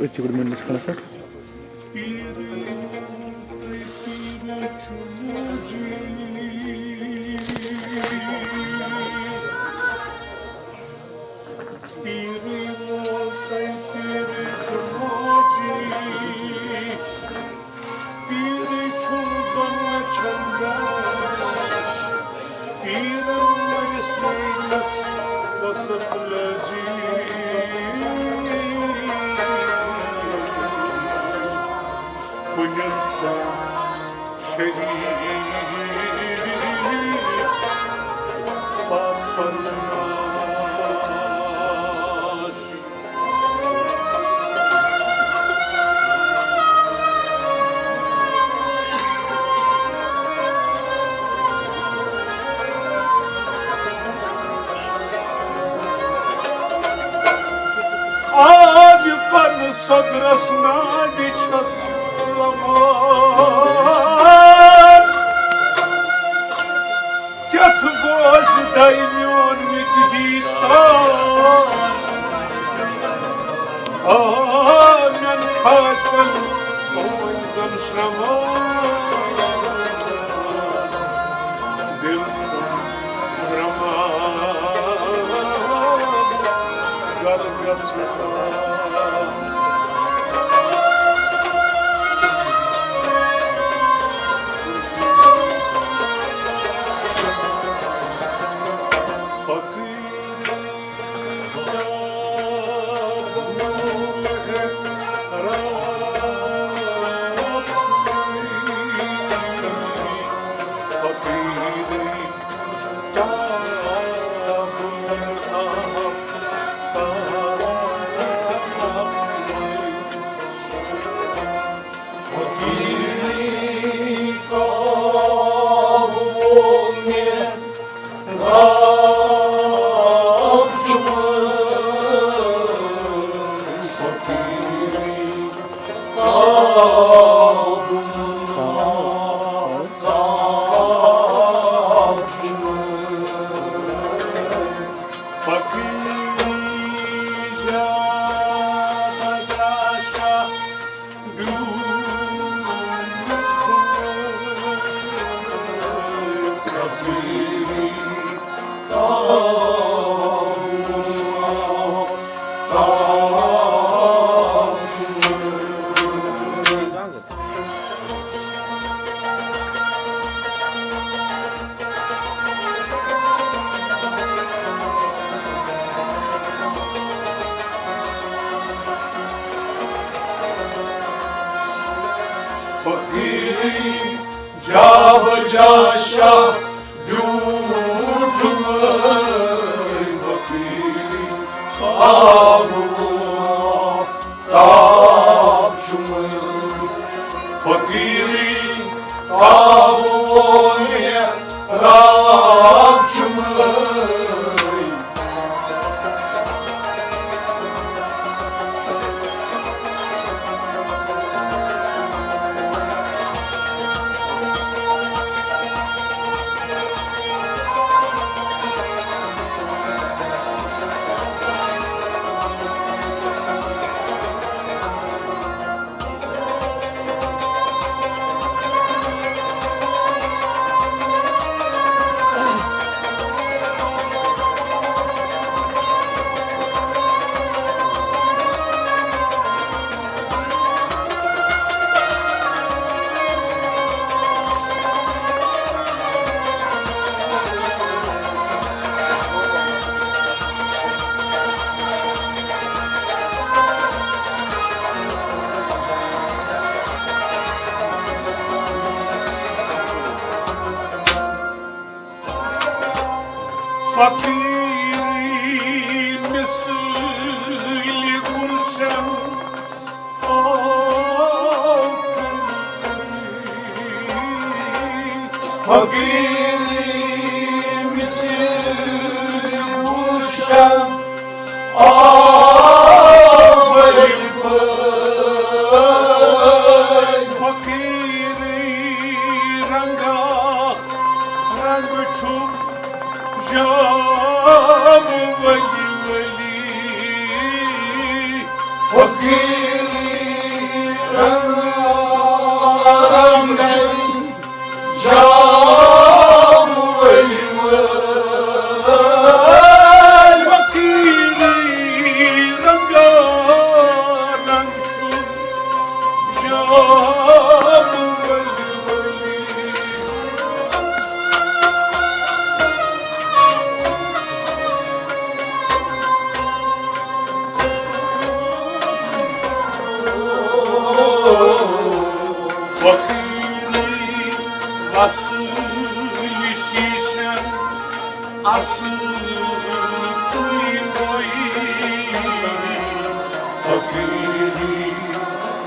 Eci kur më nisë kanasa. Sogras nadičas lamar Ket voz daimion mit hitan Amen pasen oizan şamar Dilçon ramar Gargam sefar Jaşa yurtumay bakiri abu tapşumay bakiri abu ya rapşumay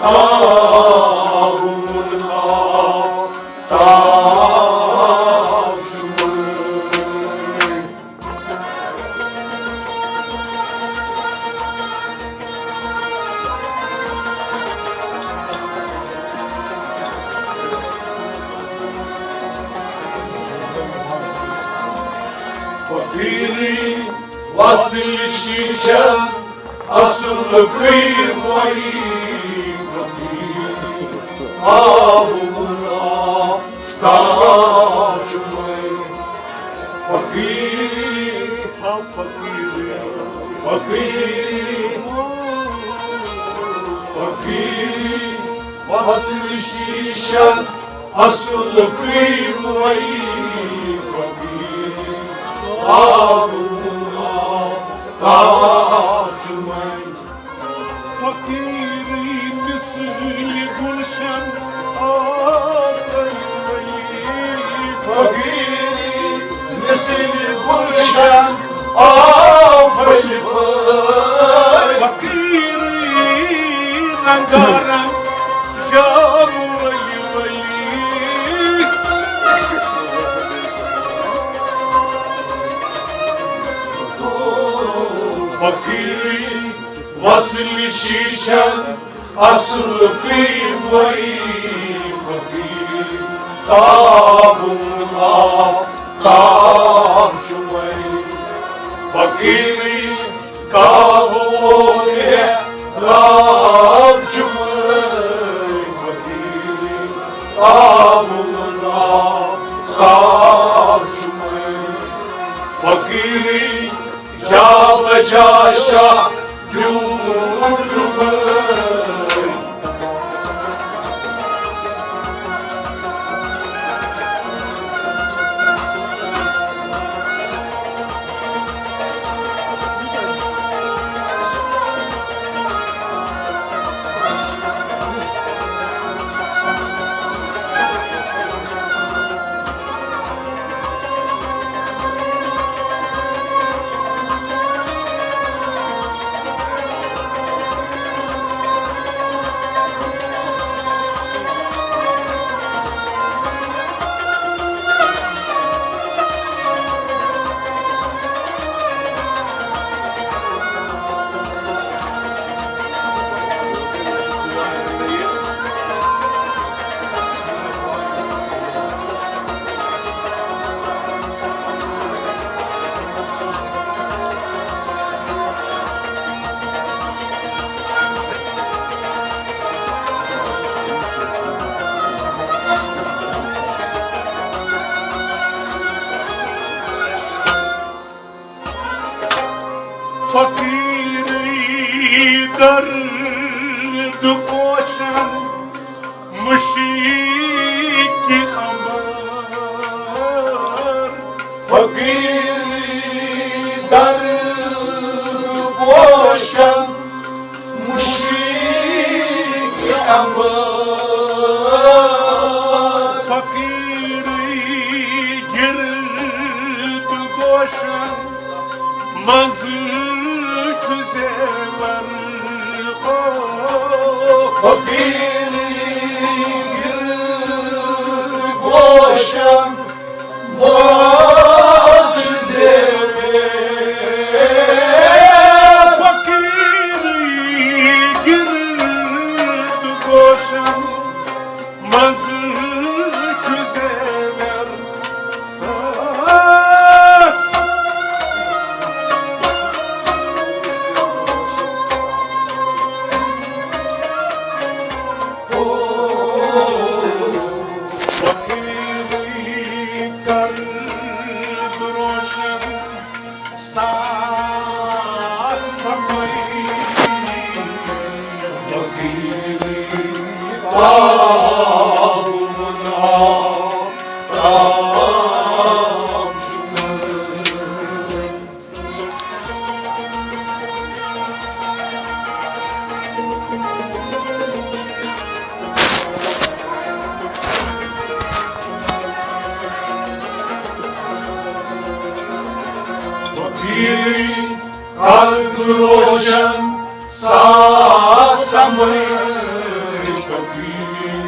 Kavumun tavşımı. Fakiri vasıl şişen asıllı kıymayı fakiri avuna taşımı. Fakiri fakiri vasıl şişen asıllı kıymayı fakiri avuna taşımı. Fakiri misli gülşen ağabeyim. Fakiri misli gülşen ağabeyim. Fakiri rengarenk cam veli veli. Fakiri vasıl şişen asıl kıymayı fakiri tabuna taşımayı. Fakiri kavuya rapçımayı fakiri tabuna taşımayı. Fakiri Cava caşa yurdumu. Fakiri derdi koşan müşiki amar. Fakiri darı boşan müşrik amar. Fakiri girdi koşan mazı çözeler. Fakiri boşan boş zever. Fakiri girdi koşan mazı çözeler. Fakiri kaldı roşan saçsamayı. Fakiri bağımına tamşımı. Fakiri kaldı roşan saçsamayı fakiri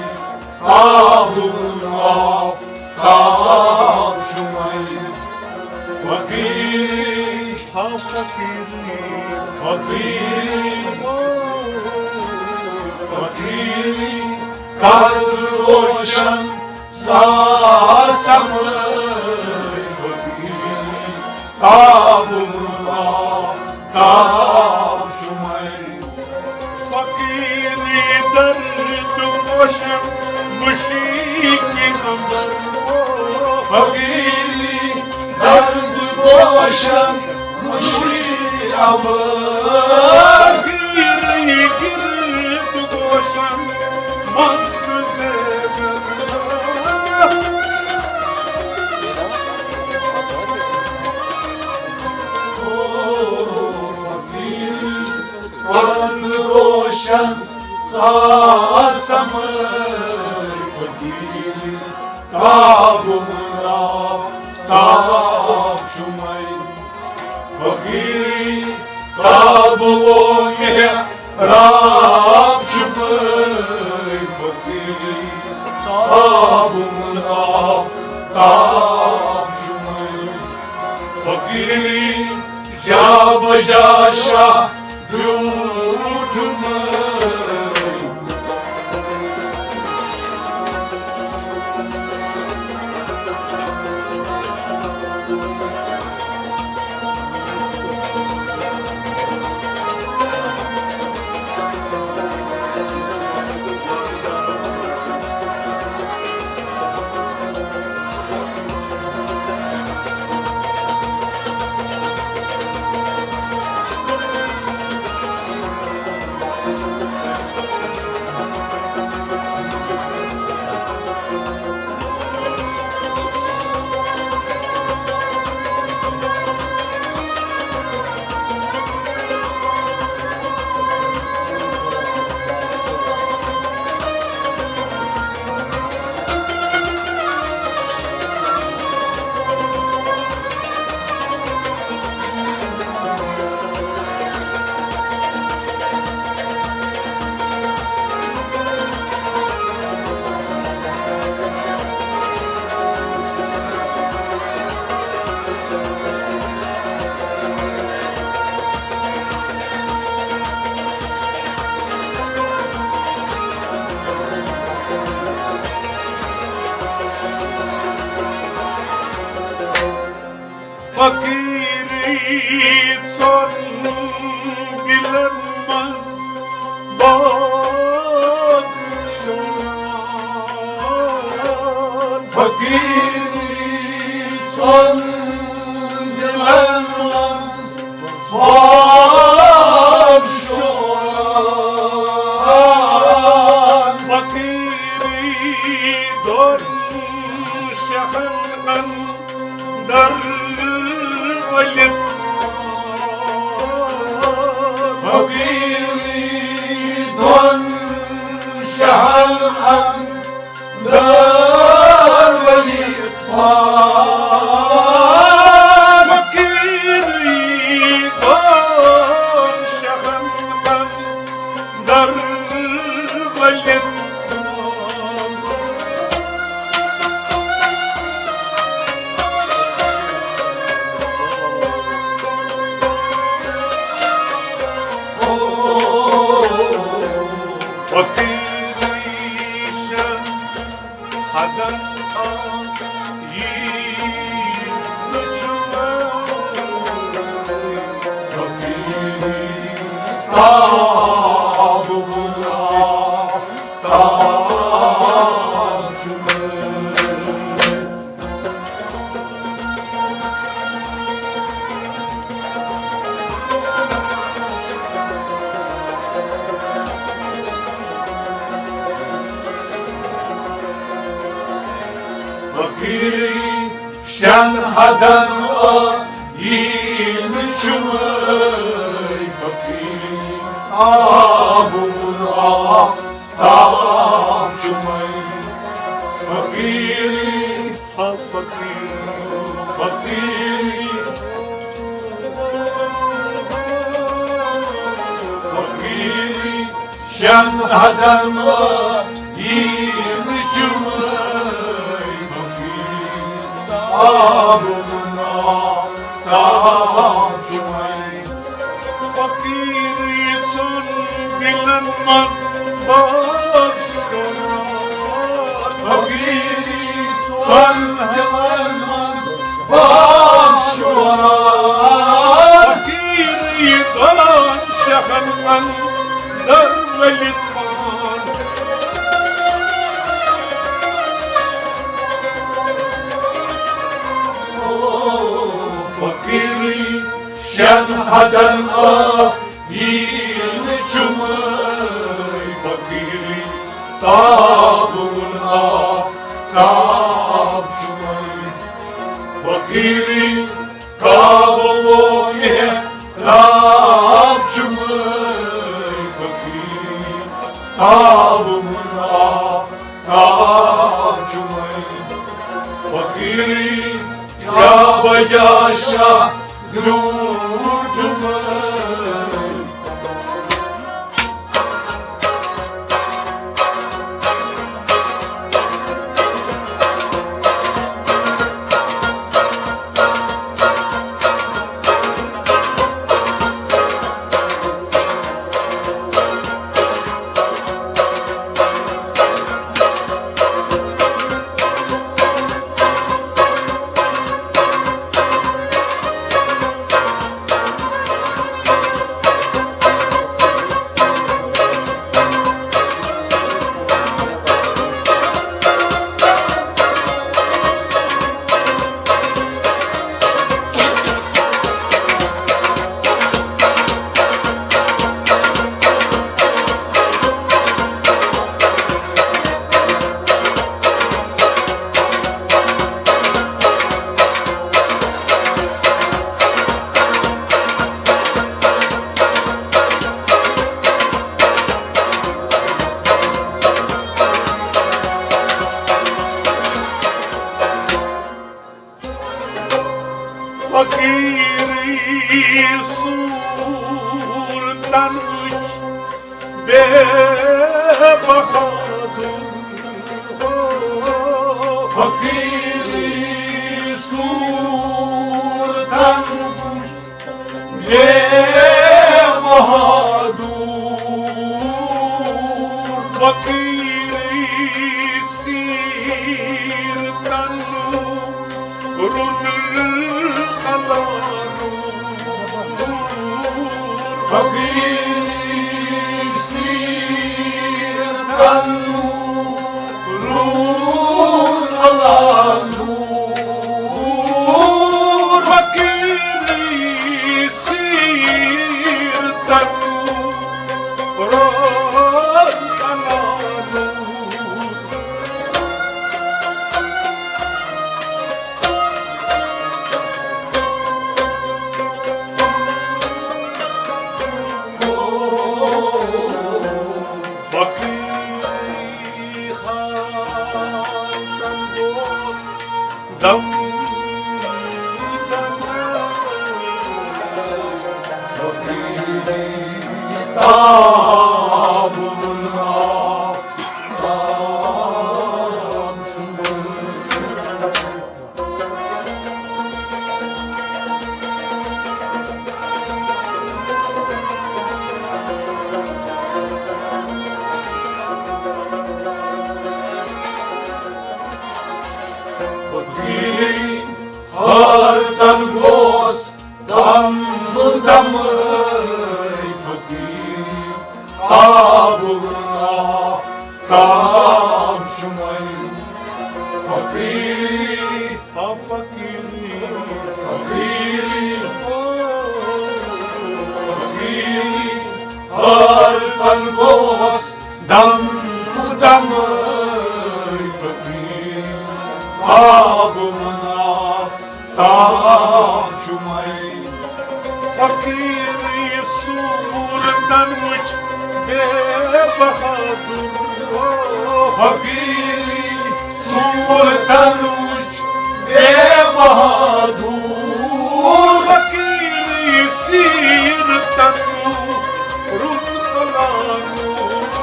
Abullah Taab Shumay Fakiri Fakiri Kalb roşan Sasamay Fakiri Abullah Taab Shumay Fakiri derd boşum müşiki nazar Fakiri derd boşan müşri amır Fakiri gird boşum mahsuze Kalb roşan Sasamay Fakiri Tabumra Tab Shumay Fakiri Tabuvoye Rab Shumay Fakiri Tabumra Tab Shumay Fakiri Jab Jasha Yurtumay Fakiri son dilenmez bakşan Fakiri son dilenmez Bakşoran Fakiri don şehan dar ولد Fakiri don şahan dar velitman Fakiri don şehan dar ولد Fakirişen hadan Şen hadan yirmi çumay Fakiri abura tam çumay Fakiri Fakiri şen hadema yeni cümley fakir abuna tacumay fakiri son bilinmez başkana fakiri son bilinmez başkana fakiri dolan şehirmen dervelitman fakiri şen hadema yeni cümley fakiri tabuna tacumay fakiri kavaloye tacumay fakiri tabuna tacumay fakiri yava yaşa gurcumay fakiri sultan üç be bahadur fakiri sultan ne bahadur fakiri sirtan runul kalanur fakiri sirtan ruhun alanur fakiri sirtan runul kalanur fakiri handan dost dam tabuna tacumay fakiri hardan gos damay fakiri abuna tacumay fakiri ha fakiri fakiri hardan gos damay fakiri abuna tacumay fakiri sultan üç be bahadur fakiri sultan uç be bahadur fakiri sirtan runul kalanur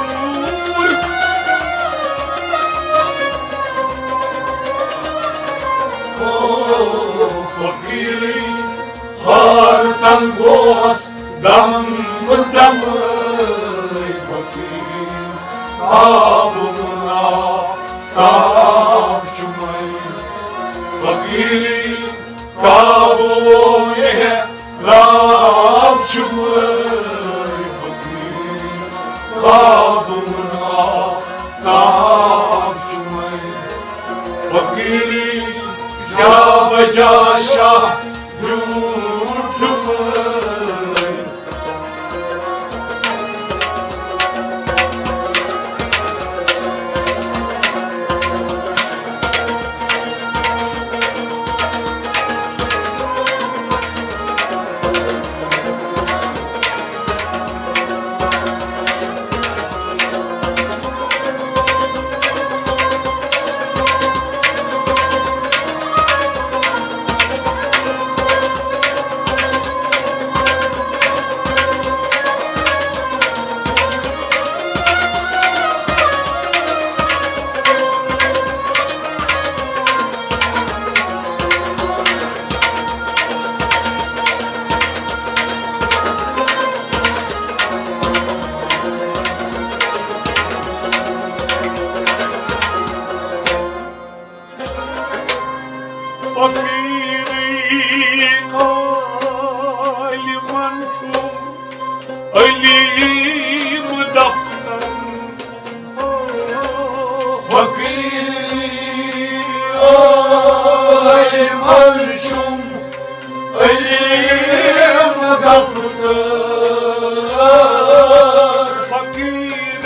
abuna tavşumay fakiri kabuye ravşumay fakiri abuna tavşumay fakiri Javajaşa yurtumay Fakiri kalimançum Alim daftar fakiri aymanşum elim daftar Fakiri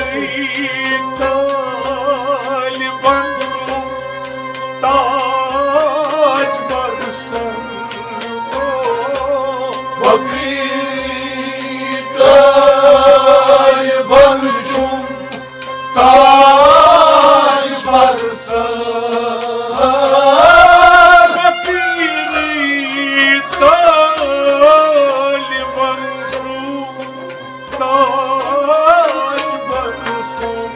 kalimançum Taç varsan fakiri aymanşum taş varsa Fakiri kalimançum Taç varsan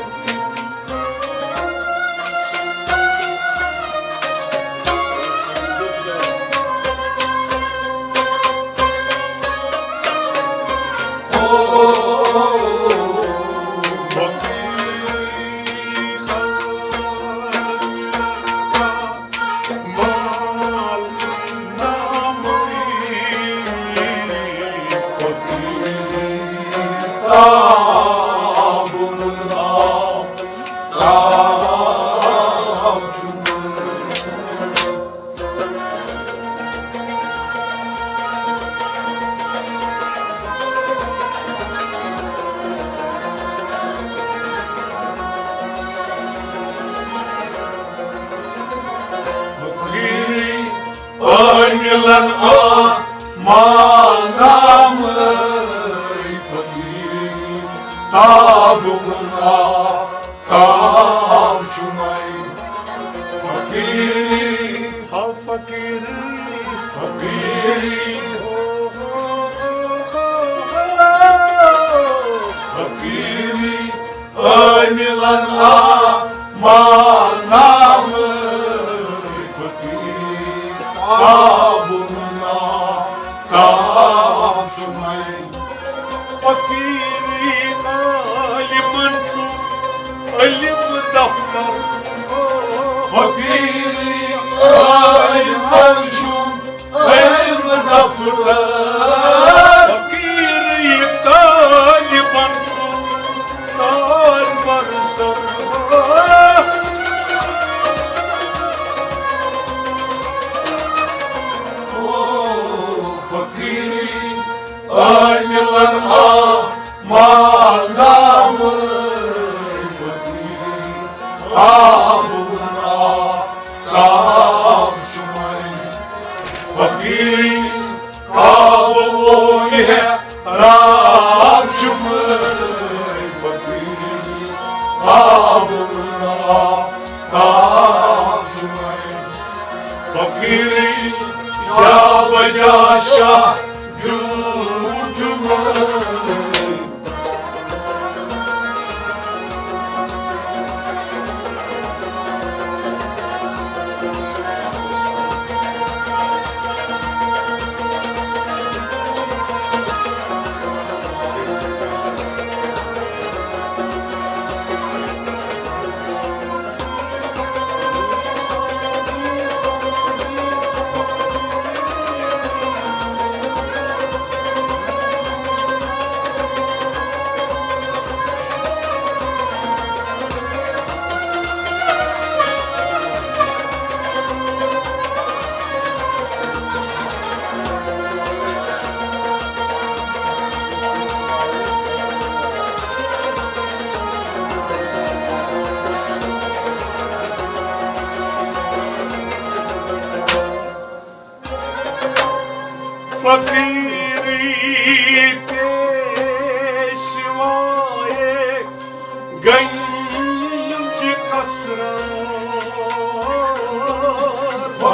Oynayan amanamı fakiri tabuna tavşumay fakiri Ha fakiri fakiri fakiri oynayan amanamı fakiri tabuna tavşumay Fakiri kalimançum Alim daftar fakiri aymanşum elim daftar Fakiri kalimançum Taç varsan fakiri aynayan amanamı fakiri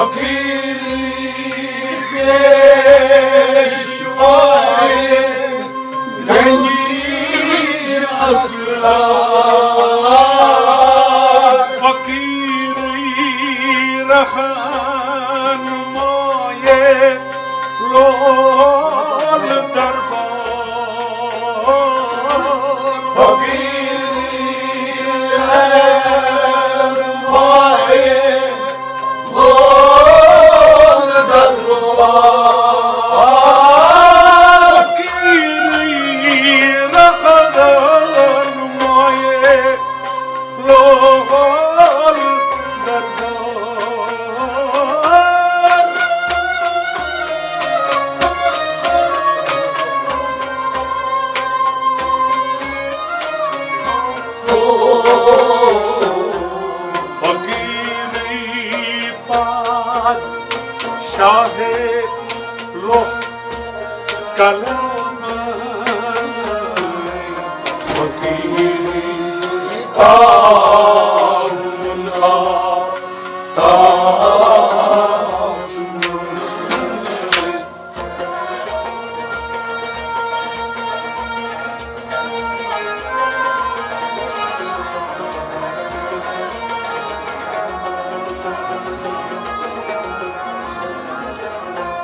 Fakiri peşvaye Gengir aslar Fakiri rahan maye lol darbar Fakiri ermaye Lol darbar Fakiri rahan maye lol darbar Fakiri pad shahe lo kalam Fakiri Ağına taşmış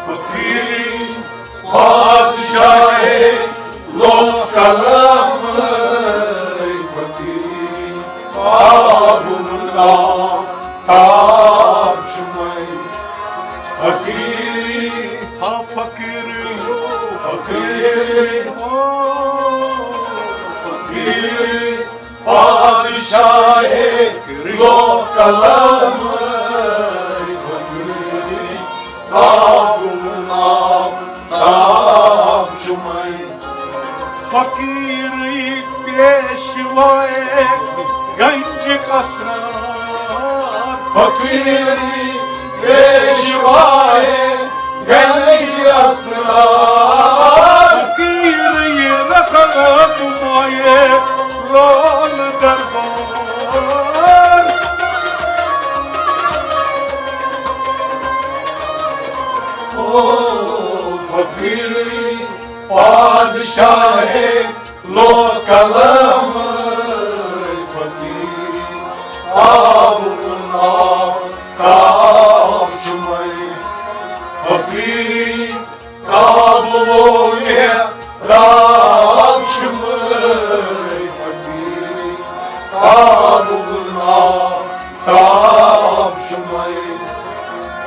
Fakiri Padişahı lokalamı Fakiri ağına taşmış Fakiri ha fakiri Fakiri fakiri Padişahı lokalamı Fakiri ağına taşmış fakiri peşvaye genci kasrar Fakiri peşvaye genç aslan fakiri rahat maye lol darbar O fakiri padişahı lokalamı Fakiri ağına taşmış Fakiri kabloya raşmış Fakiri ağına taşmış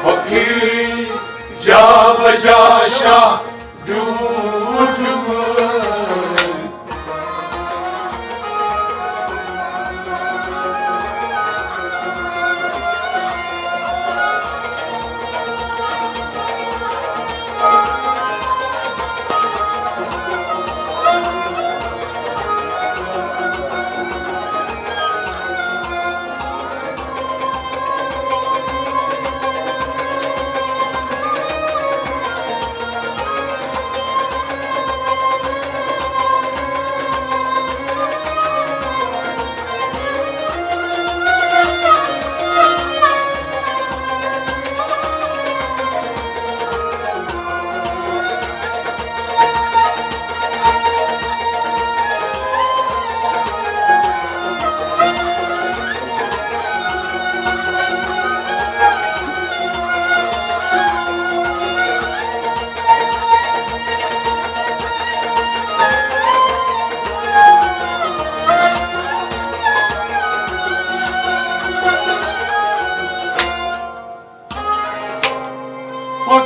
Fakiri Cavacaşa dutmuş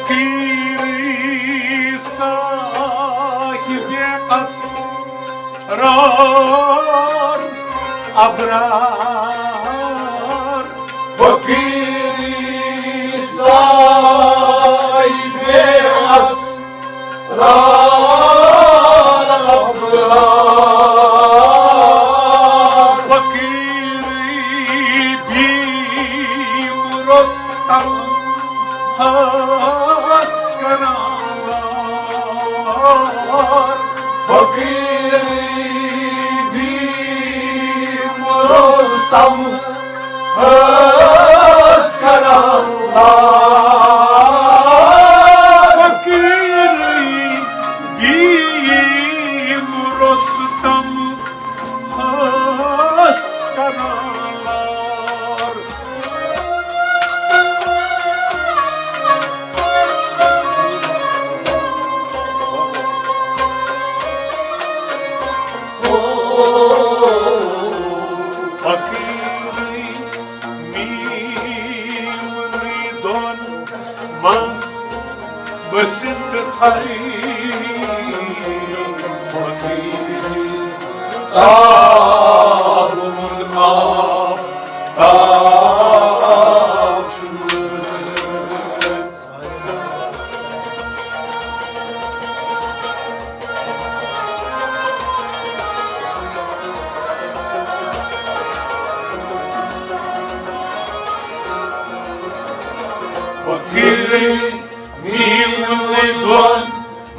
fakiri sahibi asrar abrar Fakiri sahibi asrar abrar fakiri bim rostam has kanalar Fakiri bir Rostam öz kanallar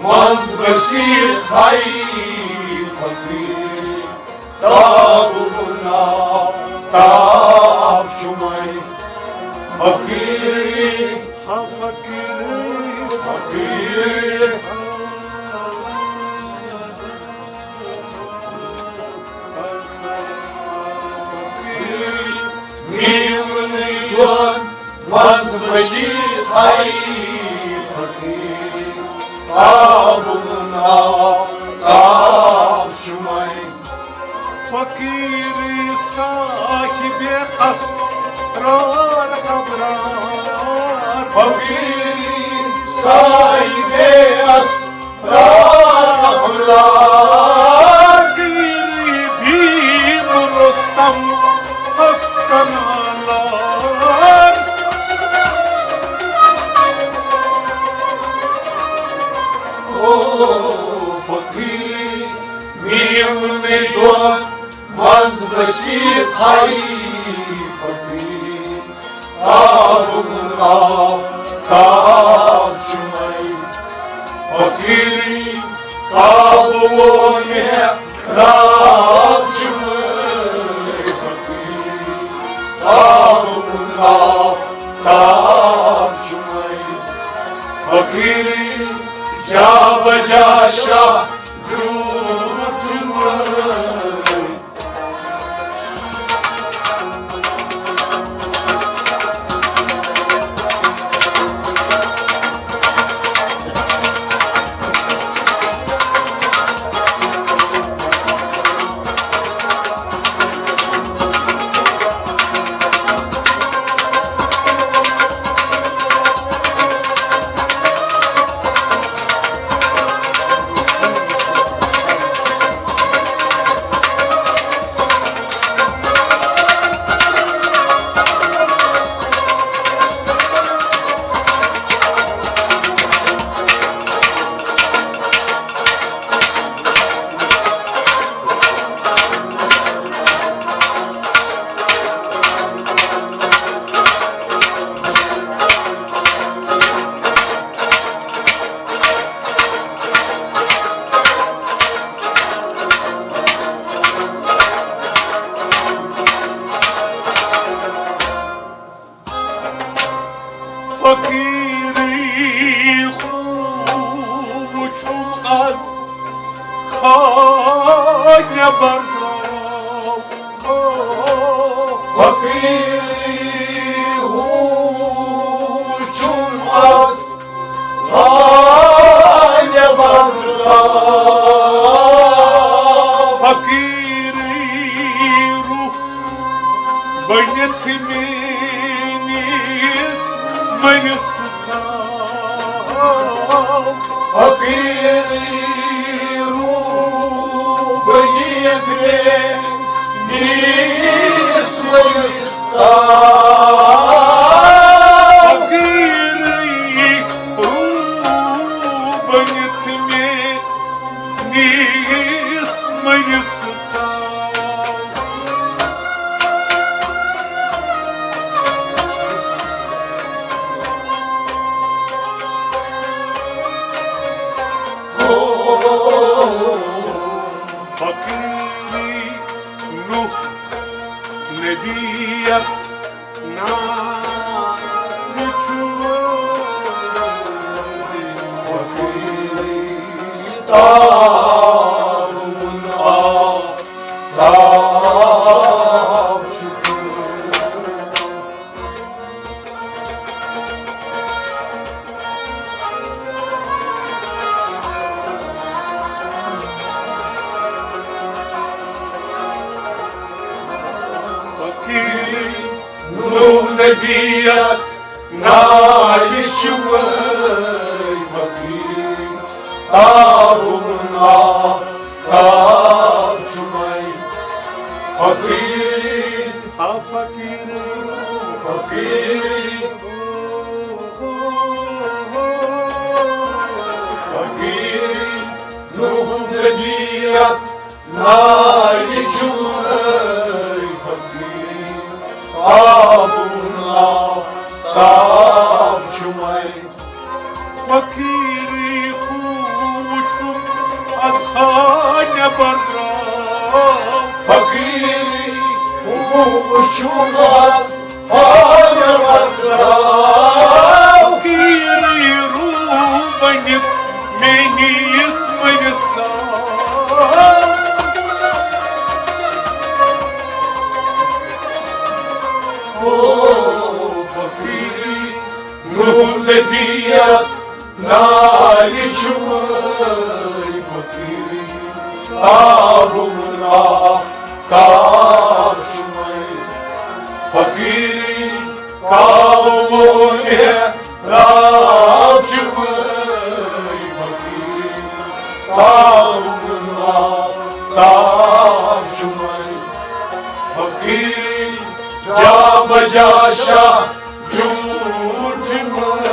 M-ați găsit aici, făcâi, Tavuna, Tavșumai, făcâi, făcâi, Milunion, m-ați găsit aici, făcâi, Tavuna, Tavșumai, Fakiri sahibi asrar kabrar, Fakiri sahibi asrar kabrar, Fakiri bin Rustam askanalar, Fakiri miluni Doar m-ați găsit aici, Fakiri Tavuna, Tavșumai, Fakiri Tavune, Tavșumai, Fakiri Tavuna, Tavșumai, Fakiri Ceaba-ceașa Drumul-măi. Fakiri خوچم از خاک بردار، Fakiri huçum az hane bandırlar. Fakiri ruh beynetmeniz beni sıçar. Fakiri beni etmez nismayı sar. Fakiri ruh beynetmeniz beni sıçar. Fakiri Nuh Nediyat Fakiri Tavuna, Tavşumai. Fakiri Nuh Nediyat Naişumai, Fakiri Tabuna Tabşumay Fakirin Ha fakirim, Fakirin Fakirin Nuhum Nebiyat Naili Çumay Fakirin Tabuna Tabşumay fakiri huçum asane barram. Fakiri uçulmaz haya vardır. Fakiri rubanit meni ismarisa. O fakiri nur lediyat nali çumay fakiri tabuna tab çumay fakiri kavmoye rab çumay fakiri tabuna tab çumay fakiri ja bajaşa yurtmay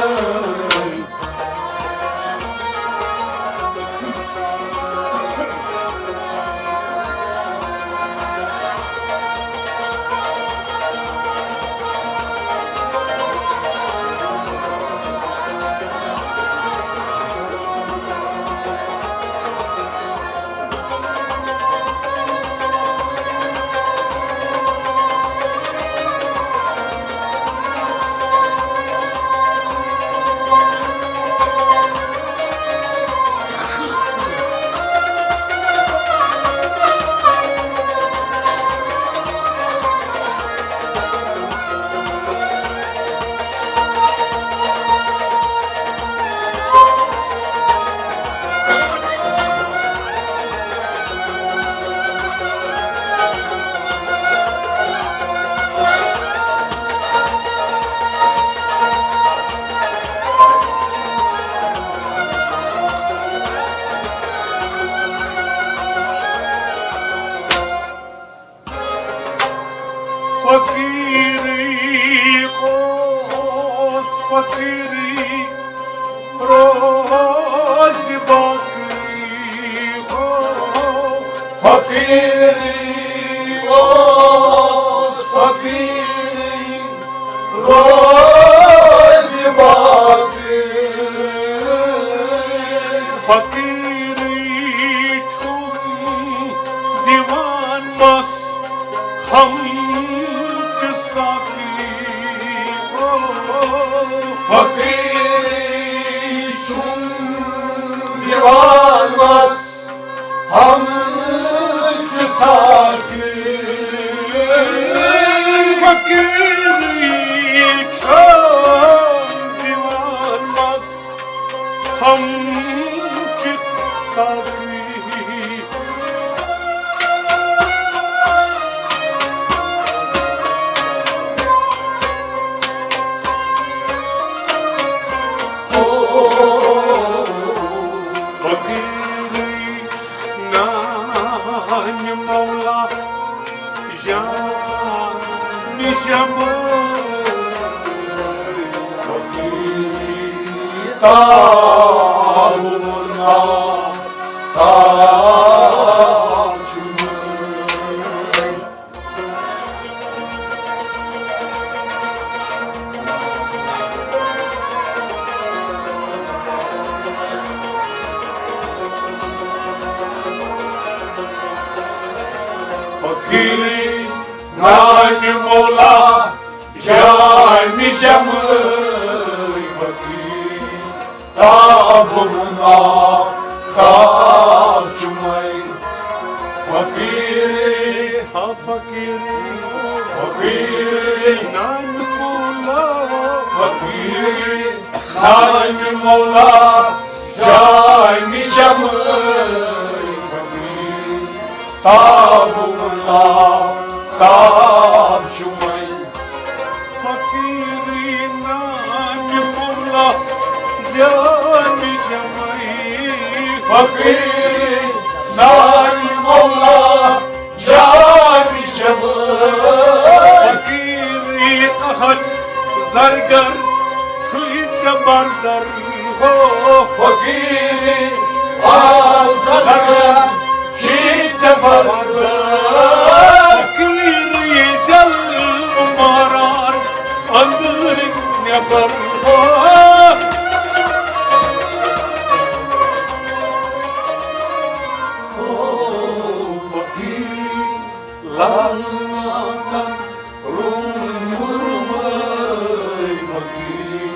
Fakiri kos fakiri rozi bakri ho. Fakiri os fakiri rozi bakri Fakiri çum divan mas ham saki ho. Fakiri çum divanmaz hamçı sakir Fakiri çam divanmaz ham saki. Fakiri nani Mevla jani Tabuna tabçumay Fakiri nani Mola cami camı fakiri tabuna tabçumay fakiri ha fakiri fakiri nani Mevla fakiri nani Mola cami camı fakiri tabuna tabçumay fakiri nani Mevla jani jamai fakiri nani molla jani jamır fakiri ahat zargar şu içe bardar ho fakiri azadar çiçe bardar fakiri jal umarar andrik nebar ho Lanatan rumurmay fakir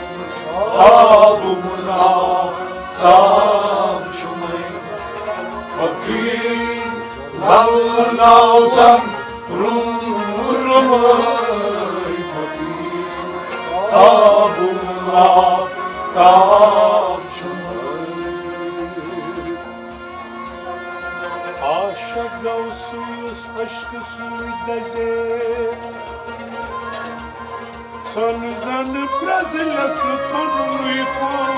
adumuna tamçumay fakir lanatan rumurmay fakir adumuna tamçumay aşık gavsuyuz aşkısı deze son zanı brazilası konuyfon